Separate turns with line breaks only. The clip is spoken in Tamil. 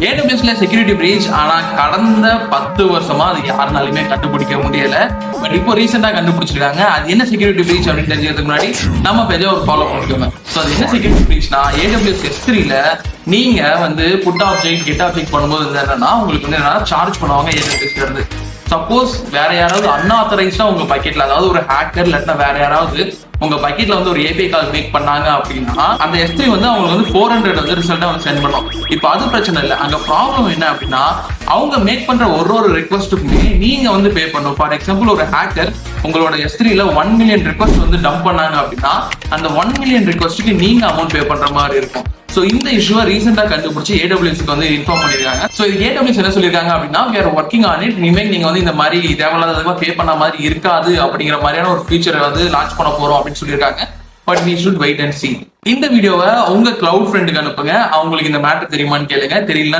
AWSல செக்யூரிட்டி பிரீச் ஆனா கடந்த 10 வருஷமா அது யாருனாலுமே கண்டுபிடிக்க முடியல. பட் இப்போ ரீசெண்டா கண்டுபிடிச்சிருக்காங்க. அது என்ன செக்யூரிட்டி பிரீச் அப்படின்னு தெரிஞ்சதுக்கு முன்னாடி நம்ம பேஜை ஒரு ஃபாலோ பண்ணிக்கோங்க. ஸோ அது என்ன செக்யூரிட்டி பிரீச்னா AWS S3ல நீங்க வந்து புட் ஆப்ஜெக்ட் கெட் ஆப்ஜெக்ட் பண்ணும்போது என்னன்னா உங்களுக்கு வந்து என்னன்னா சார்ஜ் பண்ணுவாங்க AWSல இருந்து. சப்போஸ் வேற யாராவது அன்ஆத்தரைஸ்டா உங்க பக்கெட்ல, அதாவது ஒரு ஹேக்கர் இல்லாட்டினா வேற யாராவது உங்க பக்கெட்ல வந்து ஒரு API கால் மேக் பண்ணாங்க அப்படின்னா அந்த S3 வந்து அவங்களுக்கு வந்து 400 வந்து ரிசல்ட்டா வந்து சென்ட் பண்ணும். இப்போ அது பிரச்சனை இல்லை. அங்க ப்ராப்ளம் என்ன அப்படின்னா அவங்க மேக் பண்ற ஒரு ரெக்வஸ்ட்டுக்குமே நீங்க வந்து பே பண்ணும். ஃபார் எக்ஸாம்பிள் ஒரு ஹேக்கர் உங்களோட S3ல 1 மில்லியன் ரிக்வஸ்ட் வந்து டம்ப் பண்ணாங்க அப்படின்னா அந்த 1 மில்லியன் ரிக்வஸ்ட்டுக்கு நீங்க அமௌண்ட் பே பண்ற மாதிரி இருக்கும். சோ இந்த இஷ்யூவை ரீசெண்டா கண்டுபிடிச்சு AWSக்கு வந்து இன்ஃபார்ம் பண்ணிருக்காங்க. சோ இது AWS என்ன சொல்லிருக்காங்க அப்படின்னா we are working on it. இனிமேல் நீங்க வந்து இந்த மாதிரி தேவையில்லாத பே பண்ண மாதிரி இருக்காது அப்படிங்கிற மாதிரியான ஒரு ஃபீச்சரை வந்து லான்ச் பண்ண போறோம் அப்படின்னு சொல்லியிருக்காங்க. But we should wait and see. இந்த வீடியோவை உங்க கிளவுட் ஃப்ரெண்டுக்கு அனுப்புங்க. அவங்களுக்கு இந்த மேட்டர் தெரியுமான்னு கேளுங்க. தெரியல